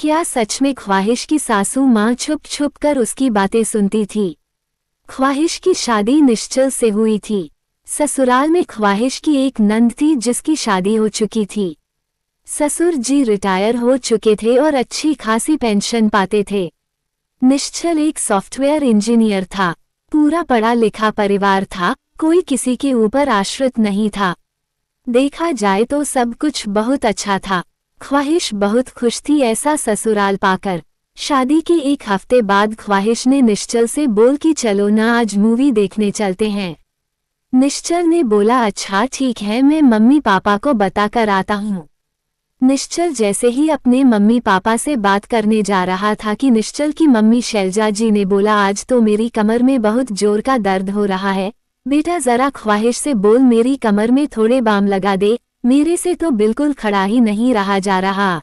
क्या सच में ख्वाहिश की सासू माँ छुप छुप कर उसकी बातें सुनती थी? ख्वाहिश की शादी निश्चल से हुई थी। ससुराल में ख्वाहिश की एक नंद थी जिसकी शादी हो चुकी थी। ससुर जी रिटायर हो चुके थे और अच्छी खासी पेंशन पाते थे। निश्चल एक सॉफ्टवेयर इंजीनियर था। पूरा पढ़ा लिखा परिवार था, कोई किसी के ऊपर आश्रित नहीं था। देखा जाए तो सब कुछ बहुत अच्छा था। ख्वाहिश बहुत खुश थी ऐसा ससुराल पाकर। शादी के एक हफ्ते बाद ख्वाहिश ने निश्चल से बोल कि चलो ना आज मूवी देखने चलते हैं। निश्चल ने बोला अच्छा ठीक है, मैं मम्मी पापा को बता कर आता हूँ। निश्चल जैसे ही अपने मम्मी पापा से बात करने जा रहा था कि निश्चल की मम्मी शैलजा जी ने बोला आज तो मेरी कमर में बहुत जोर का दर्द हो रहा है, बेटा जरा ख्वाहिश से बोल मेरी कमर में थोड़े बाम लगा दे, मेरे से तो बिल्कुल खड़ा ही नहीं रहा जा रहा।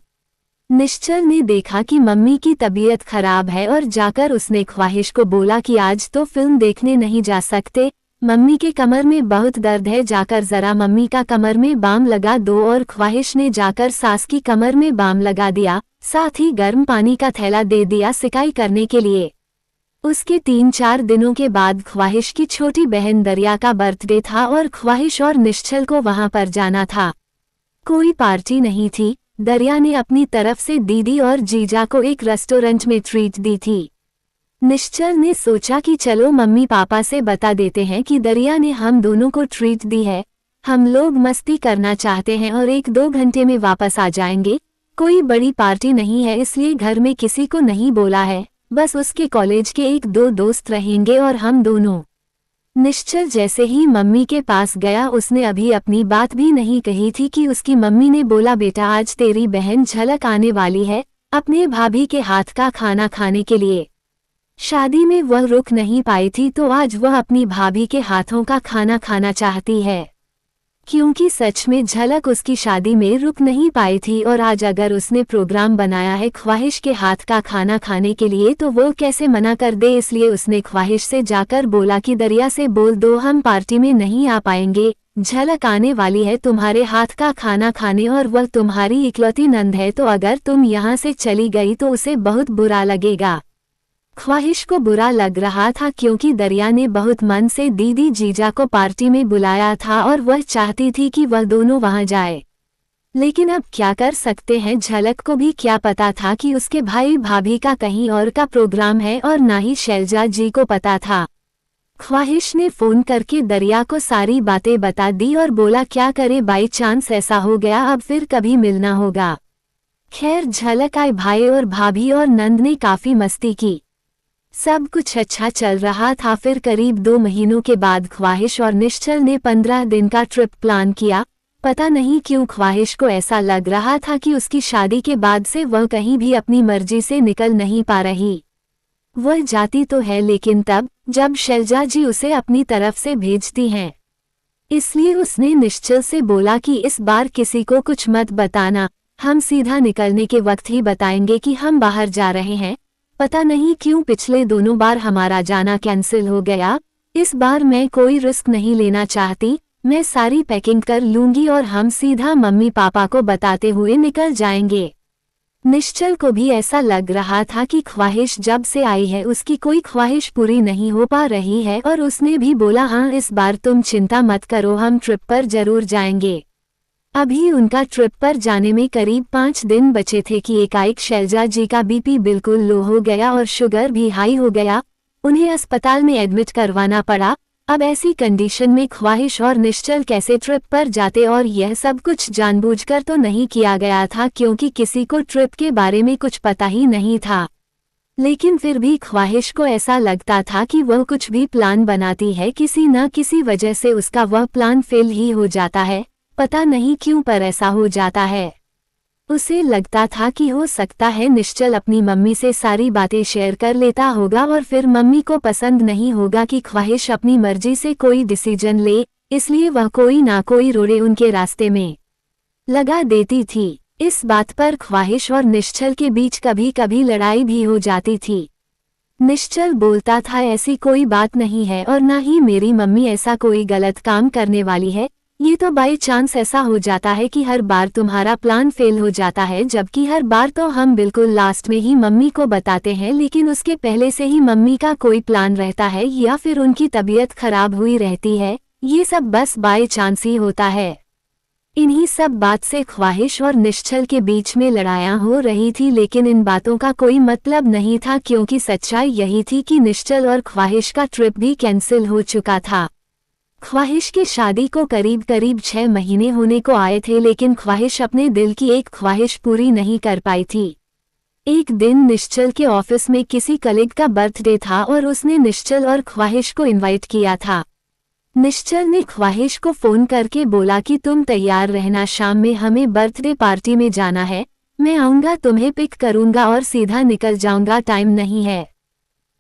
निश्चल ने देखा कि मम्मी की तबीयत खराब है और जाकर उसने ख्वाहिश को बोला कि आज तो फिल्म देखने नहीं जा सकते, मम्मी के कमर में बहुत दर्द है, जाकर जरा मम्मी का कमर में बाम लगा दो। और ख्वाहिश ने जाकर सास की कमर में बाम लगा दिया, साथ ही गर्म पानी का थैला दे दिया सिकाई करने के लिए। उसके 3-4 दिनों के बाद ख्वाहिश की छोटी बहन दरिया का बर्थडे था और ख्वाहिश और निश्चल को वहां पर जाना था। कोई पार्टी नहीं थी। दरिया ने अपनी तरफ से दीदी और जीजा को एक रेस्टोरेंट में ट्रीट दी थी। निश्चल ने सोचा कि चलो मम्मी पापा से बता देते हैं कि दरिया ने हम दोनों को ट्रीट दी है, हम लोग मस्ती करना चाहते हैं और 1-2 घंटे में वापस आ जाएंगे। कोई बड़ी पार्टी नहीं है इसलिए घर में किसी को नहीं बोला है, बस उसके कॉलेज के 1-2 दोस्त रहेंगे और हम दोनों। निश्चल जैसे ही मम्मी के पास गया उसने अभी अपनी बात भी नहीं कही थी कि उसकी मम्मी ने बोला बेटा आज तेरी बहन झलक आने वाली है अपने भाभी के हाथ का खाना खाने के लिए। शादी में वह रुक नहीं पाई थी तो आज वह अपनी भाभी के हाथों का खाना खाना चाहती है, क्योंकि सच में झलक उसकी शादी में रुक नहीं पाई थी और आज अगर उसने प्रोग्राम बनाया है ख्वाहिश के हाथ का खाना खाने के लिए तो वो कैसे मना कर दे। इसलिए उसने ख्वाहिश से जाकर बोला कि दरिया से बोल दो हम पार्टी में नहीं आ पाएंगे, झलक आने वाली है तुम्हारे हाथ का खाना खाने और वह तुम्हारी इकलौती नंद है, तो अगर तुम यहाँ से चली गई तो उसे बहुत बुरा लगेगा। ख्वाहिश को बुरा लग रहा था क्योंकि दरिया ने बहुत मन से दीदी जीजा को पार्टी में बुलाया था और वह चाहती थी कि वह दोनों वहां जाए, लेकिन अब क्या कर सकते हैं। झलक को भी क्या पता था कि उसके भाई भाभी का कहीं और का प्रोग्राम है और ना ही शैलजा जी को पता था। ख्वाहिश ने फोन करके दरिया को सारी बातें बता दी और बोला क्या करे बाई चांस ऐसा हो गया अब फिर कभी मिलना होगा। खैर झलक आए, भाई और भाभी और नंद ने काफी मस्ती की, सब कुछ अच्छा चल रहा था। फिर करीब 2 महीनों के बाद ख्वाहिश और निश्चल ने 15 दिन का ट्रिप प्लान किया। पता नहीं क्यों ख्वाहिश को ऐसा लग रहा था कि उसकी शादी के बाद से वह कहीं भी अपनी मर्जी से निकल नहीं पा रही। वह जाती तो है लेकिन तब जब शैलजा जी उसे अपनी तरफ से भेजती हैं। इसलिए उसने निश्चल से बोला कि इस बार किसी को कुछ मत बताना, हम सीधा निकलने के वक्त ही बताएंगे कि हम बाहर जा रहे हैं। पता नहीं क्यों पिछले दोनों बार हमारा जाना कैंसिल हो गया, इस बार मैं कोई रिस्क नहीं लेना चाहती, मैं सारी पैकिंग कर लूंगी और हम सीधा मम्मी पापा को बताते हुए निकल जाएंगे। निश्चल को भी ऐसा लग रहा था कि ख्वाहिश जब से आई है उसकी कोई ख्वाहिश पूरी नहीं हो पा रही है और उसने भी बोला हाँ इस बार तुम चिंता मत करो, हम ट्रिप पर जरूर जाएंगे। अभी उनका ट्रिप पर जाने में करीब 5 दिन बचे थे कि एकाएक शैलजा जी का बीपी बिल्कुल लो हो गया और शुगर भी हाई हो गया, उन्हें अस्पताल में एडमिट करवाना पड़ा। अब ऐसी कंडीशन में ख्वाहिश और निश्चल कैसे ट्रिप पर जाते, और यह सब कुछ जानबूझकर तो नहीं किया गया था क्योंकि किसी को ट्रिप के बारे में कुछ पता ही नहीं था, लेकिन फिर भी ख्वाहिश को ऐसा लगता था कि वह कुछ भी प्लान बनाती है किसी न किसी वजह से उसका वह प्लान फेल ही हो जाता है, पता नहीं क्यों पर ऐसा हो जाता है। उसे लगता था कि हो सकता है निश्चल अपनी मम्मी से सारी बातें शेयर कर लेता होगा और फिर मम्मी को पसंद नहीं होगा कि ख्वाहिश अपनी मर्जी से कोई डिसीजन ले, इसलिए वह कोई ना कोई रोड़े उनके रास्ते में लगा देती थी। इस बात पर ख्वाहिश और निश्चल के बीच कभी कभी लड़ाई भी हो जाती थी। निश्चल बोलता था ऐसी कोई बात नहीं है और ना ही मेरी मम्मी ऐसा कोई गलत काम करने वाली है, ये तो बाई चांस ऐसा हो जाता है कि हर बार तुम्हारा प्लान फेल हो जाता है, जबकि हर बार तो हम बिल्कुल लास्ट में ही मम्मी को बताते हैं, लेकिन उसके पहले से ही मम्मी का कोई प्लान रहता है या फिर उनकी तबीयत खराब हुई रहती है। ये सब बस बाई चांस ही होता है। इन्हीं सब बात से ख्वाहिश और निश्चल के बीच में लड़ाइयाँ हो रही थी, लेकिन इन बातों का कोई मतलब नहीं था, क्योंकि सच्चाई यही थी कि निश्चल और ख्वाहिश का ट्रिप भी कैंसिल हो चुका था। ख्वाहिश की शादी को करीब करीब 6 महीने होने को आए थे, लेकिन ख्वाहिश अपने दिल की एक ख्वाहिश पूरी नहीं कर पाई थी। एक दिन निश्चल के ऑफिस में किसी कलीग का बर्थडे था और उसने निश्चल और ख्वाहिश को इनवाइट किया था। निश्चल ने ख्वाहिश को फोन करके बोला कि तुम तैयार रहना, शाम में हमें बर्थडे पार्टी में जाना है, मैं आऊँगा, तुम्हें पिक करूँगा और सीधा निकल जाऊँगा, टाइम नहीं है।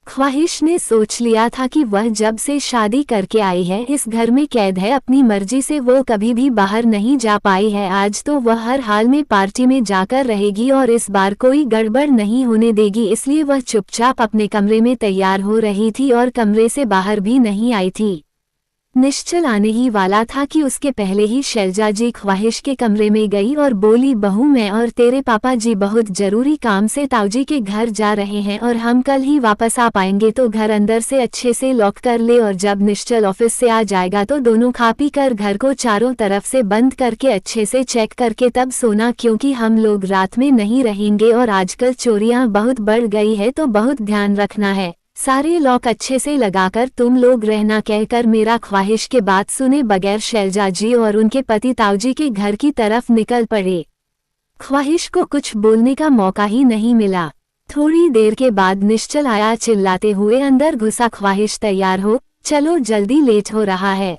ख्वाहिश ने सोच लिया था कि वह जब से शादी करके आई है इस घर में कैद है, अपनी मर्जी से वो कभी भी बाहर नहीं जा पाई है। आज तो वह हर हाल में पार्टी में जाकर रहेगी और इस बार कोई गड़बड़ नहीं होने देगी, इसलिए वह चुपचाप अपने कमरे में तैयार हो रही थी और कमरे से बाहर भी नहीं आई थी। निश्चल आने ही वाला था कि उसके पहले ही शैलजा जी ख्वाहिश के कमरे में गई और बोली, बहू मैं और तेरे पापा जी बहुत जरूरी काम से ताऊजी के घर जा रहे हैं और हम कल ही वापस आ पाएंगे, तो घर अंदर से अच्छे से लॉक कर ले और जब निश्चल ऑफिस से आ जाएगा तो दोनों खा पी कर घर को चारों तरफ से बंद करके अच्छे से चेक करके तब सोना, क्योंकि हम लोग रात में नहीं रहेंगे और आजकल चोरियां बहुत बढ़ गई है, तो बहुत ध्यान रखना है, सारे लॉक अच्छे से लगाकर तुम लोग रहना, कहकर मेरा ख्वाहिश के बात सुने बगैर शैलजा जी और उनके पति ताऊजी के घर की तरफ निकल पड़े। ख्वाहिश को कुछ बोलने का मौका ही नहीं मिला। थोड़ी देर के बाद निश्चल आया चिल्लाते हुए, अंदर घुसा, ख्वाहिश तैयार हो, चलो जल्दी, लेट हो रहा है।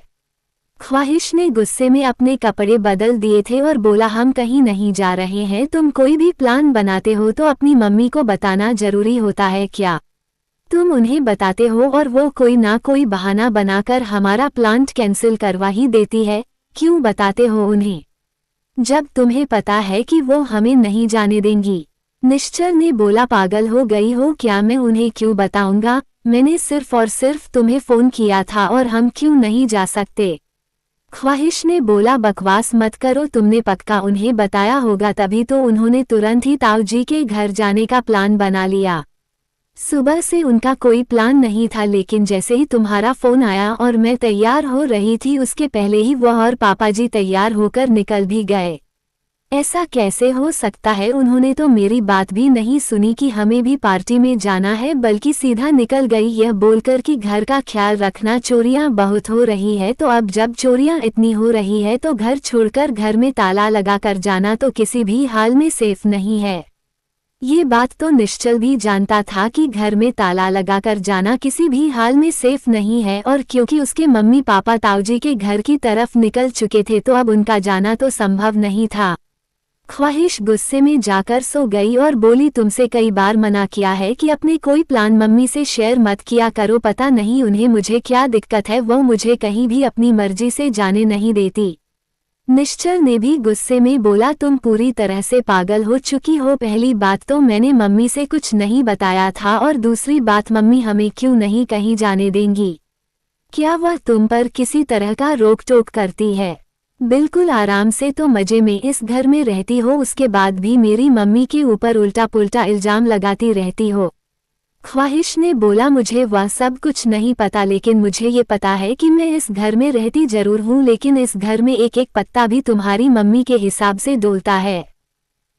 ख्वाहिश ने गुस्से में अपने कपड़े बदल दिए थे और बोला, हम कहीं नहीं जा रहे हैं, तुम कोई भी प्लान बनाते हो तो अपनी मम्मी को बताना जरूरी होता है क्या? तुम उन्हें बताते हो और वो कोई ना कोई बहाना बनाकर हमारा प्लान कैंसिल करवा ही देती है, क्यों बताते हो उन्हें जब तुम्हें पता है कि वो हमें नहीं जाने देंगी? निश्चल ने बोला, पागल हो गई हो क्या, मैं उन्हें क्यों बताऊंगा, मैंने सिर्फ और सिर्फ तुम्हें फोन किया था और हम क्यों नहीं जा सकते? ख्वाहिश ने बोला, बकवास मत करो, तुमने पक्का उन्हें बताया होगा, तभी तो उन्होंने तुरंत ही ताऊजी के घर जाने का प्लान बना लिया। सुबह से उनका कोई प्लान नहीं था, लेकिन जैसे ही तुम्हारा फोन आया और मैं तैयार हो रही थी उसके पहले ही वह और पापाजी तैयार होकर निकल भी गए। ऐसा कैसे हो सकता है? उन्होंने तो मेरी बात भी नहीं सुनी कि हमें भी पार्टी में जाना है, बल्कि सीधा निकल गई यह बोलकर कि घर का ख्याल रखना, चोरियां बहुत हो रही है, तो अब जब चोरियां इतनी हो रही है तो घर छोड़कर घर में ताला लगाकर जाना तो किसी भी हाल में सेफ नहीं है। ये बात तो निश्चल भी जानता था कि घर में ताला लगाकर जाना किसी भी हाल में सेफ नहीं है, और क्योंकि उसके मम्मी पापा ताऊजी के घर की तरफ निकल चुके थे तो अब उनका जाना तो संभव नहीं था। ख्वाहिश गुस्से में जाकर सो गई और बोली, तुमसे कई बार मना किया है कि अपने कोई प्लान मम्मी से शेयर मत किया करो, पता नहीं उन्हें मुझे क्या दिक्कत है, वो मुझे कहीं भी अपनी मर्जी से जाने नहीं देती। निश्चल ने भी गुस्से में बोला, तुम पूरी तरह से पागल हो चुकी हो, पहली बात तो मैंने मम्मी से कुछ नहीं बताया था और दूसरी बात मम्मी हमें क्यों नहीं कहीं जाने देंगी? क्या वह तुम पर किसी तरह का रोक टोक करती है? बिल्कुल आराम से तो मजे में इस घर में रहती हो, उसके बाद भी मेरी मम्मी के ऊपर उल्टा पुल्टा इल्जाम लगाती रहती हो। ख्वाहिश ने बोला, मुझे वह सब कुछ नहीं पता, लेकिन मुझे ये पता है कि मैं इस घर में रहती जरूर हूँ, लेकिन इस घर में एक एक पत्ता भी तुम्हारी मम्मी के हिसाब से डोलता है।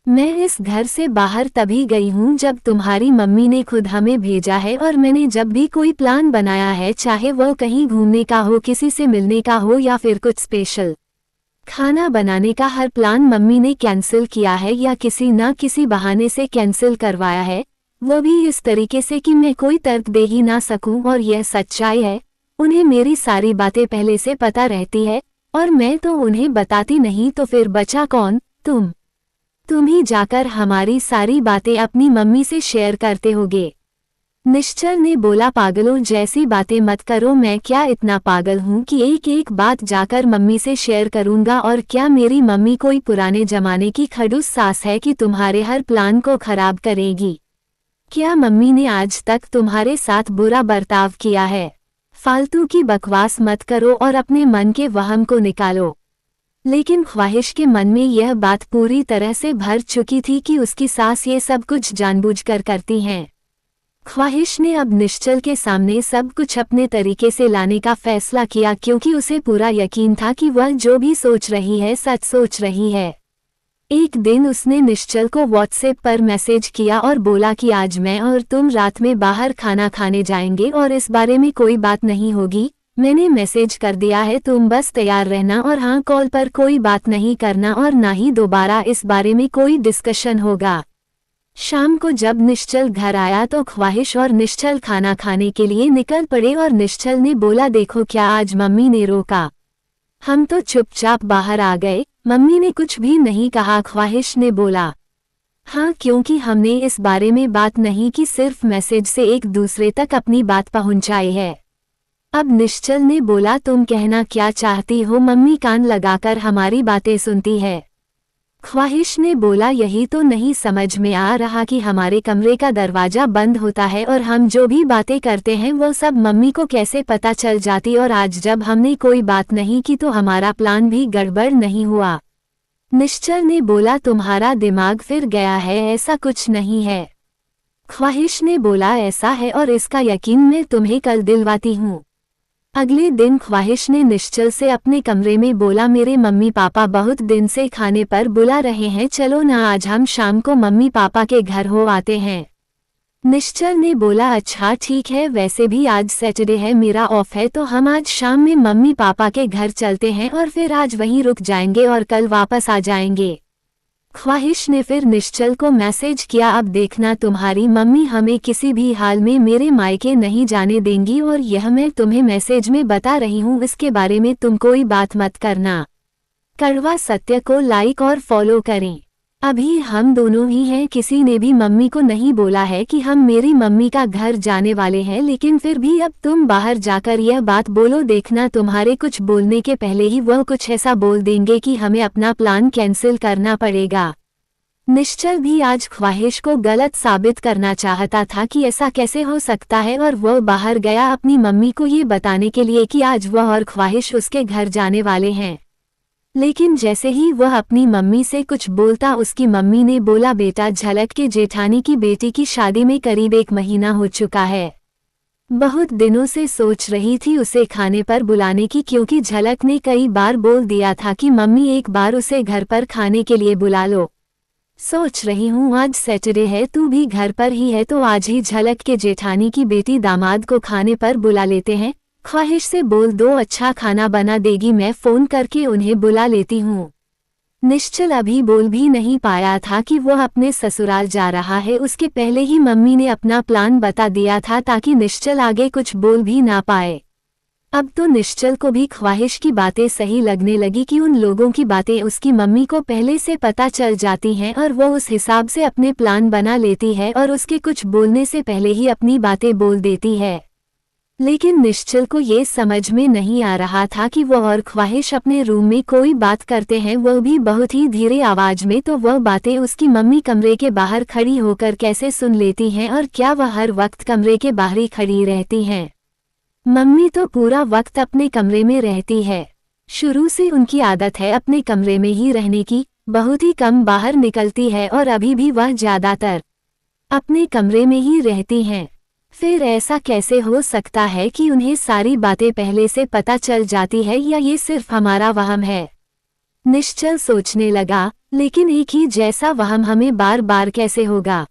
मैं इस घर से बाहर तभी गई हूँ जब तुम्हारी मम्मी ने खुद हमें भेजा है, और मैंने जब भी कोई प्लान बनाया है, चाहे वो कहीं घूमने का हो, किसी से मिलने का हो या फिर कुछ स्पेशल खाना बनाने का, हर प्लान मम्मी ने कैंसिल किया है या किसी न किसी बहाने से कैंसिल करवाया है, वो भी इस तरीके से कि मैं कोई तर्क दे ही ना सकूं। और यह सच्चाई है, उन्हें मेरी सारी बातें पहले से पता रहती है और मैं तो उन्हें बताती नहीं, तो फिर बचा कौन? तुम ही जाकर हमारी सारी बातें अपनी मम्मी से शेयर करते होगे। निश्चल ने बोला, पागलों जैसी बातें मत करो, मैं क्या इतना पागल हूँ कि एक एक बात जाकर मम्मी से शेयर करूँगा? और क्या मेरी मम्मी कोई पुराने जमाने की खड़ूस सास है कि तुम्हारे हर प्लान को खराब करेगी? क्या मम्मी ने आज तक तुम्हारे साथ बुरा बर्ताव किया है? फालतू की बकवास मत करो और अपने मन के वहम को निकालो। लेकिन ख्वाहिश के मन में यह बात पूरी तरह से भर चुकी थी कि उसकी सास ये सब कुछ जानबूझकर करती हैं। ख्वाहिश ने अब निश्चल के सामने सब कुछ अपने तरीके से लाने का फैसला किया, क्योंकि उसे पूरा यकीन था कि वह जो भी सोच रही है सच सोच रही है। एक दिन उसने निश्चल को व्हाट्सएप पर मैसेज किया और बोला कि आज मैं और तुम रात में बाहर खाना खाने जाएंगे और इस बारे में कोई बात नहीं होगी। मैंने मैसेज कर दिया है, तुम बस तैयार रहना और हाँ, कॉल पर कोई बात नहीं करना और ना ही दोबारा इस बारे में कोई डिस्कशन होगा। शाम को जब निश्चल घर आया तो ख्वाहिश और निश्चल खाना खाने के लिए निकल पड़े और निश्चल ने बोला, देखो क्या आज मम्मी ने रोका, हम तो चुपचाप बाहर आ गए, मम्मी ने कुछ भी नहीं कहा। ख्वाहिश ने बोला, हाँ, क्योंकि हमने इस बारे में बात नहीं की, सिर्फ मैसेज से एक दूसरे तक अपनी बात पहुंचाई है। अब निश्चल ने बोला, तुम कहना क्या चाहती हो, मम्मी कान लगाकर हमारी बातें सुनती है। ख्वाहिश ने बोला, यही तो नहीं समझ में आ रहा कि हमारे कमरे का दरवाजा बंद होता है और हम जो भी बातें करते हैं वो सब मम्मी को कैसे पता चल जाती, और आज जब हमने कोई बात नहीं की तो हमारा प्लान भी गड़बड़ नहीं हुआ। निश्चल ने बोला, तुम्हारा दिमाग फिर गया है, ऐसा कुछ नहीं है। ख्वाहिश ने बोला, ऐसा है और इसका यकीन मैं तुम्हें कल दिलवाती हूँ। अगले दिन ख्वाहिश ने निश्चल से अपने कमरे में बोला, मेरे मम्मी पापा बहुत दिन से खाने पर बुला रहे हैं, चलो ना आज हम शाम को मम्मी पापा के घर हो आते हैं। निश्चल ने बोला, अच्छा ठीक है, वैसे भी आज सैटरडे है, मेरा ऑफ है, तो हम आज शाम में मम्मी पापा के घर चलते हैं और फिर आज वहीं रुक जाएंगे और कल वापस आ जाएंगे। ख्वाहिश ने फिर निश्चल को मैसेज किया, अब देखना तुम्हारी मम्मी हमें किसी भी हाल में मेरे मायके नहीं जाने देंगी और यह मैं तुम्हें मैसेज में बता रही हूँ, इसके बारे में तुम कोई बात मत करना। कड़वा सत्य को लाइक और फॉलो करें। अभी हम दोनों ही हैं, किसी ने भी मम्मी को नहीं बोला है कि हम मेरी मम्मी का घर जाने वाले हैं, लेकिन फिर भी अब तुम बाहर जाकर यह बात बोलो, देखना तुम्हारे कुछ बोलने के पहले ही वह कुछ ऐसा बोल देंगे कि हमें अपना प्लान कैंसिल करना पड़ेगा। निश्चल भी आज ख्वाहिश को गलत साबित करना चाहता था कि ऐसा कैसे हो सकता है, और वह बाहर गया अपनी मम्मी को ये बताने के लिए कि आज वह और ख्वाहिश उसके घर जाने वाले हैं। लेकिन जैसे ही वह अपनी मम्मी से कुछ बोलता, उसकी मम्मी ने बोला, बेटा झलक के जेठानी की बेटी की शादी में करीब 1 महीना हो चुका है। बहुत दिनों से सोच रही थी उसे खाने पर बुलाने की, क्योंकि झलक ने कई बार बोल दिया था कि मम्मी एक बार उसे घर पर खाने के लिए बुला लो। सोच रही हूँ आज सैटरडे है, तू भी घर पर ही है, तो आज ही झलक के जेठानी की बेटी दामाद को खाने पर बुला लेते हैं। ख्वाहिश से बोल दो, अच्छा खाना बना देगी, मैं फ़ोन करके उन्हें बुला लेती हूँ। निश्चल अभी बोल भी नहीं पाया था कि वह अपने ससुराल जा रहा है, उसके पहले ही मम्मी ने अपना प्लान बता दिया था ताकि निश्चल आगे कुछ बोल भी ना पाए। अब तो निश्चल को भी ख्वाहिश की बातें सही लगने लगी कि उन लोगों की बातें उसकी मम्मी को पहले से पता चल जाती हैं और वो उस हिसाब से अपने प्लान बना लेती है और उसके कुछ बोलने से पहले ही अपनी बातें बोल देती है। लेकिन निश्चल को ये समझ में नहीं आ रहा था कि वह और ख्वाहिश अपने रूम में कोई बात करते हैं, वह भी बहुत ही धीरे आवाज में, तो वह बातें उसकी मम्मी कमरे के बाहर खड़ी होकर कैसे सुन लेती हैं, और क्या वह हर वक्त कमरे के बाहर ही खड़ी रहती हैं। मम्मी तो पूरा वक्त अपने कमरे में रहती है, शुरू से उनकी आदत है अपने कमरे में ही रहने की, बहुत ही कम बाहर निकलती है और अभी भी वह ज्यादातर अपने कमरे में ही रहती हैं। फिर ऐसा कैसे हो सकता है कि उन्हें सारी बातें पहले से पता चल जाती है, या ये सिर्फ हमारा वहम है? निश्चल सोचने लगा, लेकिन एक ही जैसा वहम हमें बार बार कैसे होगा?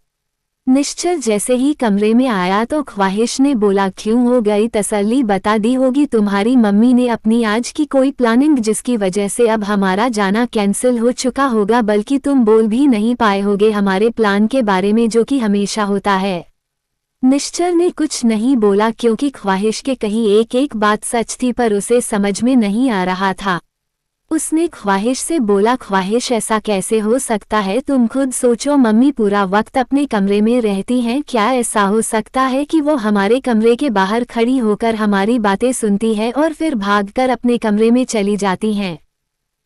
निश्चल जैसे ही कमरे में आया तो ख्वाहिश ने बोला, क्यों हो गई तसल्ली, बता दी होगी तुम्हारी मम्मी ने अपनी आज की कोई प्लानिंग जिसकी वजह से अब हमारा जाना कैंसिल हो चुका होगा, बल्कि तुम बोल भी नहीं पाए होगे हमारे प्लान के बारे में, जो कि हमेशा होता है। निश्चल ने कुछ नहीं बोला, क्योंकि ख्वाहिश के कहीं एक एक बात सच थी, पर उसे समझ में नहीं आ रहा था। उसने ख्वाहिश से बोला, ख्वाहिश ऐसा कैसे हो सकता है, तुम खुद सोचो, मम्मी पूरा वक्त अपने कमरे में रहती हैं, क्या ऐसा हो सकता है कि वो हमारे कमरे के बाहर खड़ी होकर हमारी बातें सुनती है और फिर भागकर अपने कमरे में चली जाती हैं?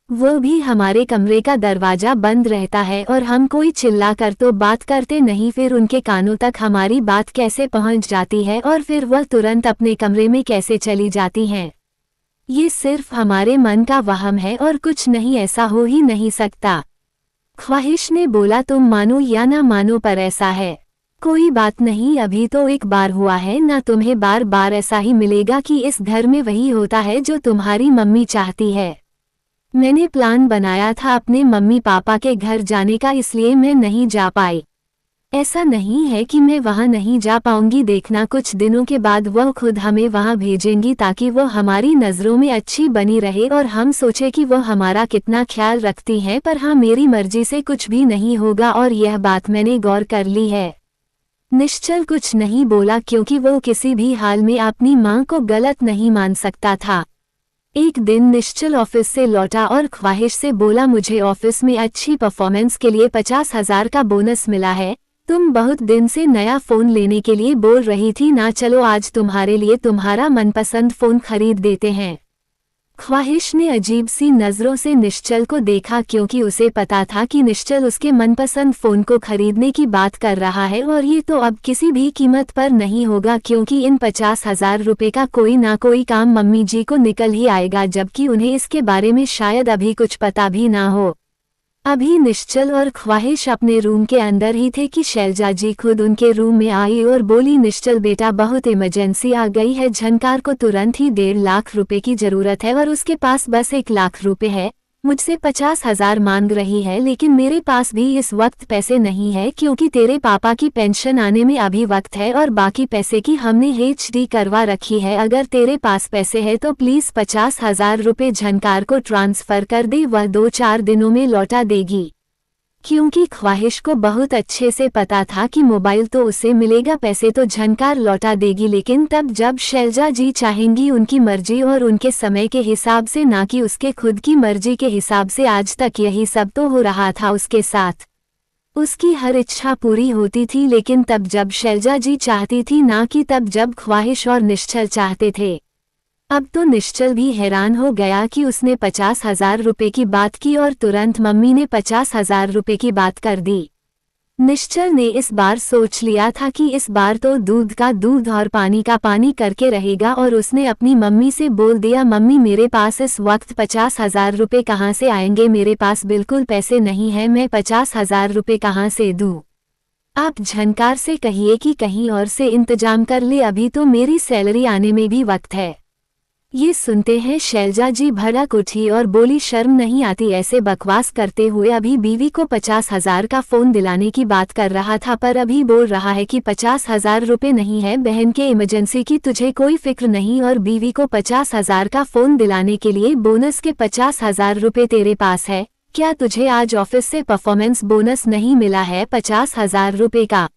वो भी हमारे कमरे का दरवाजा बंद रहता है और हम कोई चिल्ला कर तो बात करते नहीं, फिर उनके कानों तक हमारी बात कैसे पहुंच जाती है और फिर वह तुरंत अपने कमरे में कैसे चली जाती हैं? ये सिर्फ हमारे मन का वहम है और कुछ नहीं, ऐसा हो ही नहीं सकता। ख्वाहिश ने बोला, तुम मानो या ना मानो पर ऐसा है। कोई बात नहीं, अभी तो एक बार हुआ है ना, तुम्हें बार बार ऐसा ही मिलेगा कि इस घर में वही होता है जो तुम्हारी मम्मी चाहती है। मैंने प्लान बनाया था अपने मम्मी पापा के घर जाने का, इसलिए मैं नहीं जा पाई। ऐसा नहीं है कि मैं वहां नहीं जा पाऊंगी, देखना कुछ दिनों के बाद वह खुद हमें वहां भेजेंगी ताकि वो हमारी नज़रों में अच्छी बनी रहे और हम सोचे कि वह हमारा कितना ख्याल रखती हैं। पर हाँ, मेरी मर्जी से कुछ भी नहीं होगा और यह बात मैंने गौर कर ली है। निश्चल कुछ नहीं बोला क्योंकि वो किसी भी हाल में अपनी मां को गलत नहीं मान सकता था। एक दिन निश्चल ऑफिस से लौटा और ख्वाहिश से बोला, मुझे ऑफिस में अच्छी परफॉर्मेंस के लिए 50,000 का बोनस मिला है। तुम बहुत दिन से नया फोन लेने के लिए बोल रही थी ना, चलो आज तुम्हारे लिए तुम्हारा मनपसंद फोन खरीद देते हैं। ख्वाहिश ने अजीब सी नज़रों से निश्चल को देखा क्योंकि उसे पता था कि निश्चल उसके मनपसंद फ़ोन को खरीदने की बात कर रहा है और ये तो अब किसी भी कीमत पर नहीं होगा क्योंकि इन 50,000 रुपये का कोई ना कोई काम मम्मी जी को निकल ही आएगा, जबकि उन्हें इसके बारे में शायद अभी कुछ पता भी ना हो। अभी निश्चल और ख्वाहिश अपने रूम के अंदर ही थे कि शैलजा जी खुद उनके रूम में आई और बोली, निश्चल बेटा बहुत इमरजेंसी आ गई है, झनकार को तुरंत ही 1.5 लाख रुपए की जरूरत है और उसके पास बस 1 लाख रुपए है। मुझसे 50,000 मांग रही है, लेकिन मेरे पास भी इस वक्त पैसे नहीं है क्योंकि तेरे पापा की पेंशन आने में अभी वक्त है और बाकी पैसे की हमने एचडी करवा रखी है। अगर तेरे पास पैसे है तो प्लीज 50,000 रुपए झनकार को ट्रांसफर कर दे, वह 2-4 दिनों में लौटा देगी। क्योंकि ख्वाहिश को बहुत अच्छे से पता था कि मोबाइल तो उसे मिलेगा, पैसे तो झनकार लौटा देगी, लेकिन तब जब शैलजा जी चाहेंगी उनकी मर्जी और उनके समय के हिसाब से, ना कि उसके खुद की मर्जी के हिसाब से। आज तक यही सब तो हो रहा था उसके साथ। उसकी हर इच्छा पूरी होती थी, लेकिन तब जब शैलजा जी चाहती थी, ना कि तब जब ख्वाहिश और निश्चल चाहते थे। अब तो निश्चल भी हैरान हो गया कि उसने 50,000 रुपये की बात की और तुरंत मम्मी ने 50,000 रुपये की बात कर दी। निश्चल ने इस बार सोच लिया था कि इस बार तो दूध का दूध और पानी का पानी करके रहेगा और उसने अपनी मम्मी से बोल दिया, मम्मी मेरे पास इस वक्त 50,000 रुपये कहाँ से आएंगे, मेरे पास बिल्कुल पैसे नहीं है, मैं 50,000 रुपये कहाँ से दूँ। आप झनकार से कहिए कि कहीं और से इंतजाम कर ले, अभी तो मेरी सैलरी आने में भी वक्त है। ये सुनते हैं शैलजा जी भड़क उठी और बोली, शर्म नहीं आती ऐसे बकवास करते हुए, अभी बीवी को 50,000 का फोन दिलाने की बात कर रहा था पर अभी बोल रहा है कि 50,000 रुपये नहीं है, बहन के इमरजेंसी की तुझे कोई फिक्र नहीं और बीवी को 50,000 का फोन दिलाने के लिए बोनस के 50,000 रुपये तेरे पास है क्या? तुझे आज ऑफिस से परफॉर्मेंस बोनस नहीं मिला है 50,000 रुपये का?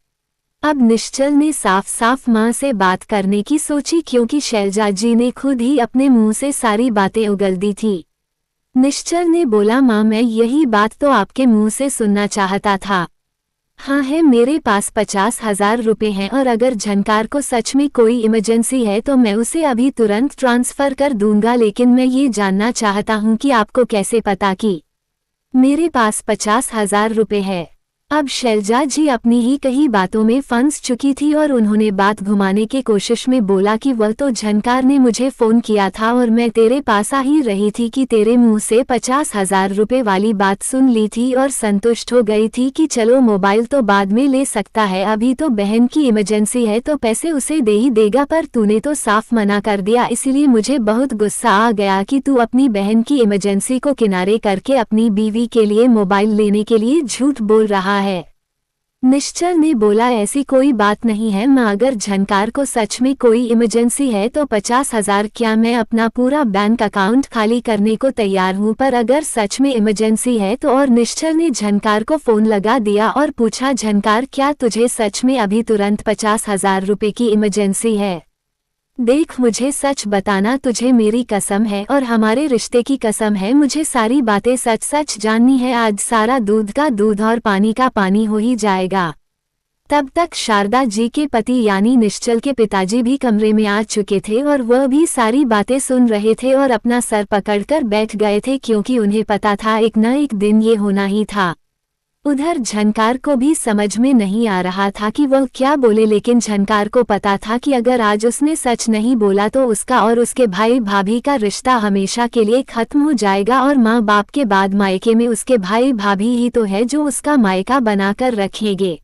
अब निश्चल ने साफ साफ मां से बात करने की सोची क्योंकि शैलजा जी ने खुद ही अपने मुंह से सारी बातें उगल दी थी। निश्चल ने बोला, मां मैं यही बात तो आपके मुंह से सुनना चाहता था। हाँ है, मेरे पास 50,000 रुपये हैं और अगर झनकार को सच में कोई इमरजेंसी है तो मैं उसे अभी तुरंत ट्रांसफर कर दूंगा, लेकिन मैं ये जानना चाहता हूँ कि आपको कैसे पता कि मेरे पास 50,000 रुपये है। अब शैलजा जी अपनी ही कई बातों में फंस चुकी थी और उन्होंने बात घुमाने की कोशिश में बोला कि वह तो झनकार ने मुझे फोन किया था और मैं तेरे पास आ ही रही थी कि तेरे मुंह से 50,000 रुपये वाली बात सुन ली थी और संतुष्ट हो गई थी कि चलो मोबाइल तो बाद में ले सकता है, अभी तो बहन की इमरजेंसी है तो पैसे उसे दे ही देगा, पर तूने तो साफ मना कर दिया, इसलिए मुझे बहुत गुस्सा आ गया कि तू अपनी बहन की इमरजेंसी को किनारे करके अपनी बीवी के लिए मोबाइल लेने के लिए झूठ बोल रहा है। निश्चल ने बोला, ऐसी कोई बात नहीं है मां, अगर झनकार को सच में कोई इमरजेंसी है तो 50,000 क्या, मैं अपना पूरा बैंक अकाउंट खाली करने को तैयार हूं, पर अगर सच में इमरजेंसी है तो। और निश्चल ने झनकार को फोन लगा दिया और पूछा, झनकार क्या तुझे सच में अभी तुरंत 50,000 रुपये की इमरजेंसी है? देख मुझे सच बताना, तुझे मेरी कसम है और हमारे रिश्ते की कसम है, मुझे सारी बातें सच सच जाननी है, आज सारा दूध का दूध और पानी का पानी हो ही जाएगा। तब तक शारदा जी के पति यानी निश्चल के पिताजी भी कमरे में आ चुके थे और वह भी सारी बातें सुन रहे थे और अपना सर पकड़कर बैठ गए थे क्योंकि उन्हें पता था एक न एक दिन ये होना ही था। उधर झनकार को भी समझ में नहीं आ रहा था कि वह क्या बोले, लेकिन झनकार को पता था कि अगर आज उसने सच नहीं बोला तो उसका और उसके भाई भाभी का रिश्ता हमेशा के लिए खत्म हो जाएगा, और माँ बाप के बाद मायके में उसके भाई भाभी ही तो है जो उसका मायका बनाकर रखेंगे।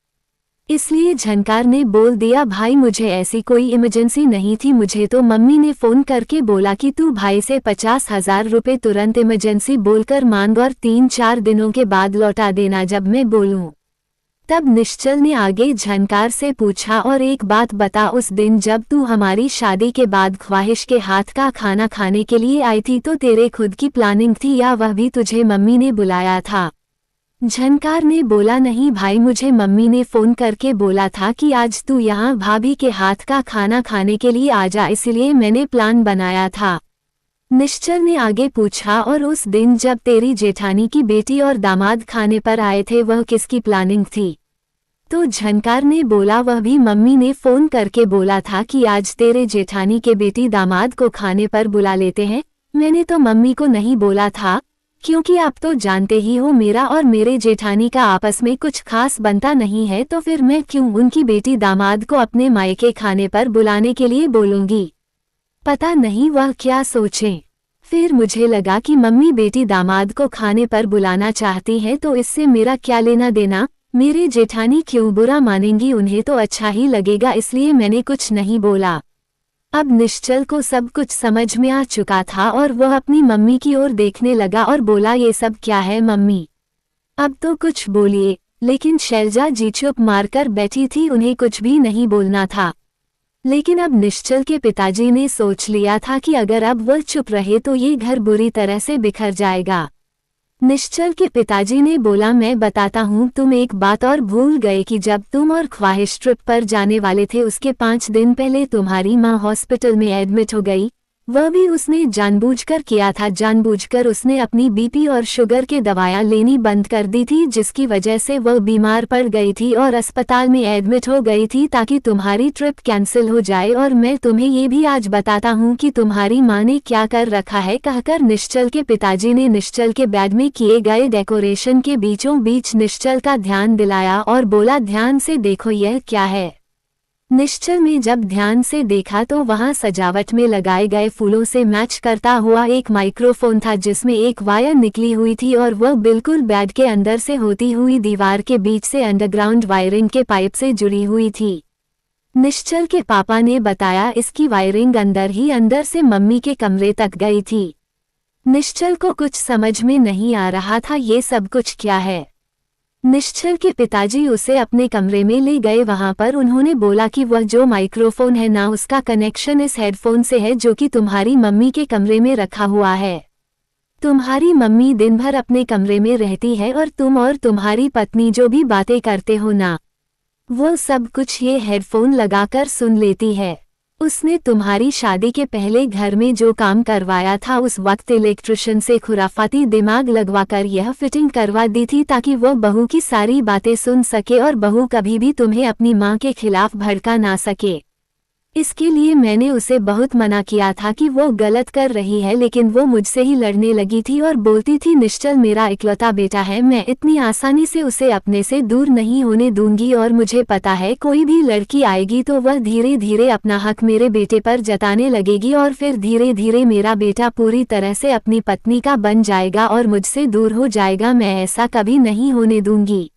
इसलिए झनकार ने बोल दिया, भाई मुझे ऐसी कोई इमरजेंसी नहीं थी, मुझे तो मम्मी ने फ़ोन करके बोला कि तू भाई से 50,000 रुपये तुरंत इमरजेंसी बोलकर मांग और 3-4 दिनों के बाद लौटा देना जब मैं बोलूं। तब निश्चल ने आगे झनकार से पूछा, और एक बात बता, उस दिन जब तू हमारी शादी के बाद ख्वाहिश के हाथ का खाना खाने के लिए आई थी तो तेरे खुद की प्लानिंग थी या वह भी तुझे मम्मी ने बुलाया था? झनकार ने बोला, नहीं भाई, मुझे मम्मी ने फ़ोन करके बोला था कि आज तू यहाँ भाभी के हाथ का खाना खाने के लिए आ जा, इसलिए मैंने प्लान बनाया था। निश्चल ने आगे पूछा, और उस दिन जब तेरी जेठानी की बेटी और दामाद खाने पर आए थे वह किसकी प्लानिंग थी? तो झनकार ने बोला, वह भी मम्मी ने फ़ोन करके बोला था कि आज तेरे जेठानी के बेटी दामाद को खाने पर बुला लेते हैं। मैंने तो मम्मी को नहीं बोला था, क्योंकि आप तो जानते ही हो मेरा और मेरे जेठानी का आपस में कुछ खास बनता नहीं है, तो फिर मैं क्यों उनकी बेटी दामाद को अपने मायके खाने पर बुलाने के लिए बोलूँगी। पता नहीं वह क्या सोचें। फिर मुझे लगा कि मम्मी बेटी दामाद को खाने पर बुलाना चाहती हैं तो इससे मेरा क्या लेना देना, मेरे जेठानी क्यों बुरा मानेंगी, उन्हें तो अच्छा ही लगेगा, इसलिए मैंने कुछ नहीं बोला। अब निश्चल को सब कुछ समझ में आ चुका था और वह अपनी मम्मी की ओर देखने लगा और बोला, ये सब क्या है मम्मी? अब तो कुछ बोलिए। लेकिन शैलजा जी चुप मारकर बैठी थी, उन्हें कुछ भी नहीं बोलना था। लेकिन अब निश्चल के पिताजी ने सोच लिया था कि अगर अब वह चुप रहे तो ये घर बुरी तरह से बिखर जाएगा। निश्चल के पिताजी ने बोला, मैं बताता हूँ, तुम एक बात और भूल गए कि जब तुम और ख्वाहिश ट्रिप पर जाने वाले थे उसके 5 दिन पहले तुम्हारी माँ हॉस्पिटल में एडमिट हो गई। वह भी उसने जानबूझकर किया था, जानबूझकर उसने अपनी बीपी और शुगर के दवाएं लेनी बंद कर दी थी, जिसकी वजह से वह बीमार पड़ गई थी और अस्पताल में एडमिट हो गई थी ताकि तुम्हारी ट्रिप कैंसिल हो जाए। और मैं तुम्हें ये भी आज बताता हूँ कि तुम्हारी माँ ने क्या कर रखा है। कहकर निश्चल के पिताजी ने निश्चल के बैग में किए गए डेकोरेशन के बीचों बीच निश्चल का ध्यान दिलाया और बोला, ध्यान से देखो यह क्या है। निश्चल ने जब ध्यान से देखा तो वहां सजावट में लगाए गए फूलों से मैच करता हुआ एक माइक्रोफोन था जिसमें एक वायर निकली हुई थी और वह बिल्कुल बेड के अंदर से होती हुई दीवार के बीच से अंडरग्राउंड वायरिंग के पाइप से जुड़ी हुई थी। निश्चल के पापा ने बताया, इसकी वायरिंग अंदर ही अंदर से मम्मी के कमरे तक गई थी। निश्चल को कुछ समझ में नहीं आ रहा था ये सब कुछ क्या है। निश्चल के पिताजी उसे अपने कमरे में ले गए। वहां पर उन्होंने बोला कि वह जो माइक्रोफोन है ना, उसका कनेक्शन इस हेडफोन से है जो कि तुम्हारी मम्मी के कमरे में रखा हुआ है। तुम्हारी मम्मी दिन भर अपने कमरे में रहती है और तुम और तुम्हारी पत्नी जो भी बातें करते हो ना, वो सब कुछ ये हेडफोन लगाकर सुन लेती है। उसने तुम्हारी शादी के पहले घर में जो काम करवाया था उस वक्त इलेक्ट्रिशियन से खुराफाती दिमाग लगवाकर यह फिटिंग करवा दी थी ताकि वो बहू की सारी बातें सुन सके और बहू कभी भी तुम्हें अपनी माँ के खिलाफ भड़का ना सके। इसके लिए मैंने उसे बहुत मना किया था कि वो गलत कर रही है, लेकिन वो मुझसे ही लड़ने लगी थी और बोलती थी, निश्चल मेरा इकलौता बेटा है, मैं इतनी आसानी से उसे अपने से दूर नहीं होने दूंगी और मुझे पता है कोई भी लड़की आएगी तो वह धीरे धीरे अपना हक मेरे बेटे पर जताने लगेगी और फिर धीरे धीरे मेरा बेटा पूरी तरह से अपनी पत्नी का बन जाएगा और मुझसे दूर हो जाएगा। मैं ऐसा कभी नहीं होने दूंगी।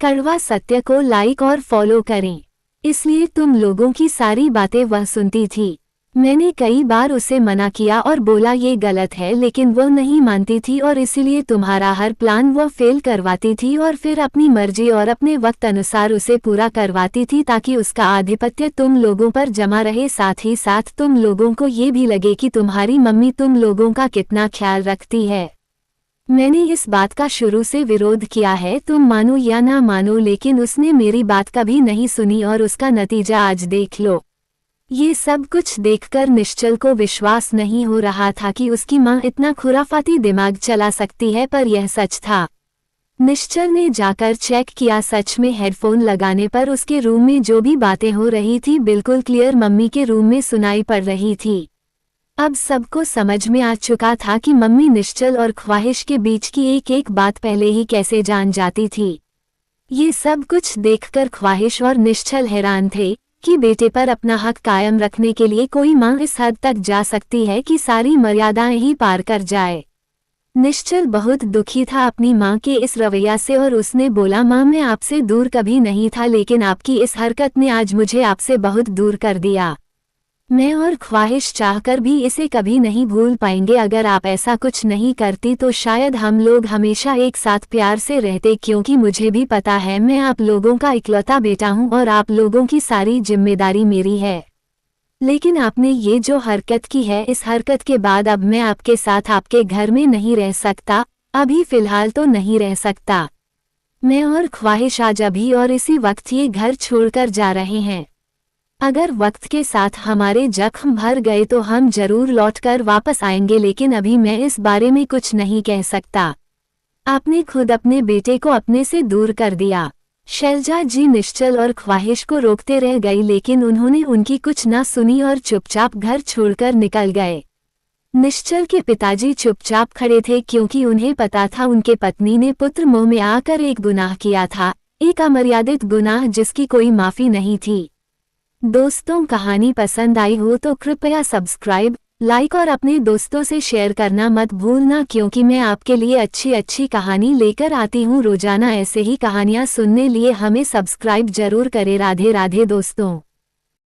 कड़वा सत्य को लाइक और फॉलो करें। इसलिए तुम लोगों की सारी बातें वह सुनती थी। मैंने कई बार उसे मना किया और बोला ये गलत है, लेकिन वह नहीं मानती थी और इसीलिए तुम्हारा हर प्लान वह फेल करवाती थी और फिर अपनी मर्जी और अपने वक्त अनुसार उसे पूरा करवाती थी ताकि उसका आधिपत्य तुम लोगों पर जमा रहे। साथ ही साथ तुम लोगों को ये भी लगे कि तुम्हारी मम्मी तुम लोगों का कितना ख्याल रखती है। मैंने इस बात का शुरू से विरोध किया है, तुम मानो या ना मानो, लेकिन उसने मेरी बात कभी नहीं सुनी और उसका नतीजा आज देख लो। ये सब कुछ देखकर निश्चल को विश्वास नहीं हो रहा था कि उसकी माँ इतना खुराफाती दिमाग चला सकती है, पर यह सच था। निश्चल ने जाकर चेक किया, सच में हेडफोन लगाने पर उसके रूम में जो भी बातें हो रही थी बिल्कुल क्लियर मम्मी के रूम में सुनाई पड़ रही थी। अब सबको समझ में आ चुका था कि मम्मी निश्चल और ख्वाहिश के बीच की एक एक बात पहले ही कैसे जान जाती थी। ये सब कुछ देखकर ख्वाहिश और निश्चल हैरान थे कि बेटे पर अपना हक कायम रखने के लिए कोई माँ इस हद तक जा सकती है कि सारी मर्यादाएं ही पार कर जाए। निश्चल बहुत दुखी था अपनी माँ के इस रवैया से और उसने बोला, माँ मैं आपसे दूर कभी नहीं था, लेकिन आपकी इस हरकत ने आज मुझे आपसे बहुत दूर कर दिया। मैं और ख्वाहिश चाहकर भी इसे कभी नहीं भूल पाएंगे। अगर आप ऐसा कुछ नहीं करती तो शायद हम लोग हमेशा एक साथ प्यार से रहते, क्योंकि मुझे भी पता है मैं आप लोगों का इकलौता बेटा हूँ और आप लोगों की सारी जिम्मेदारी मेरी है। लेकिन आपने ये जो हरकत की है, इस हरकत के बाद अब मैं आपके साथ आपके घर में नहीं रह सकता, अभी फिलहाल तो नहीं रह सकता। मैं और ख्वाहिश आज अभी और इसी वक्त ये घर छोड़कर जा रहे हैं। अगर वक्त के साथ हमारे जख्म भर गए तो हम जरूर लौटकर वापस आएंगे, लेकिन अभी मैं इस बारे में कुछ नहीं कह सकता। आपने खुद अपने बेटे को अपने से दूर कर दिया। शैलजा जी निश्चल और ख्वाहिश को रोकते रह गई, लेकिन उन्होंने उनकी कुछ ना सुनी और चुपचाप घर छोड़कर निकल गए। निश्चल के पिताजी चुपचाप खड़े थे, क्योंकि उन्हें पता था उनके पत्नी ने पुत्र मोह में आकर एक गुनाह किया था, एक अमर्यादित गुनाह जिसकी कोई माफी नहीं थी। दोस्तों, कहानी पसंद आई हो तो कृपया सब्सक्राइब, लाइक और अपने दोस्तों से शेयर करना मत भूलना, क्योंकि मैं आपके लिए अच्छी अच्छी कहानी लेकर आती हूँ रोजाना। ऐसे ही कहानियाँ सुनने लिए हमें सब्सक्राइब जरूर करें। राधे राधे दोस्तों।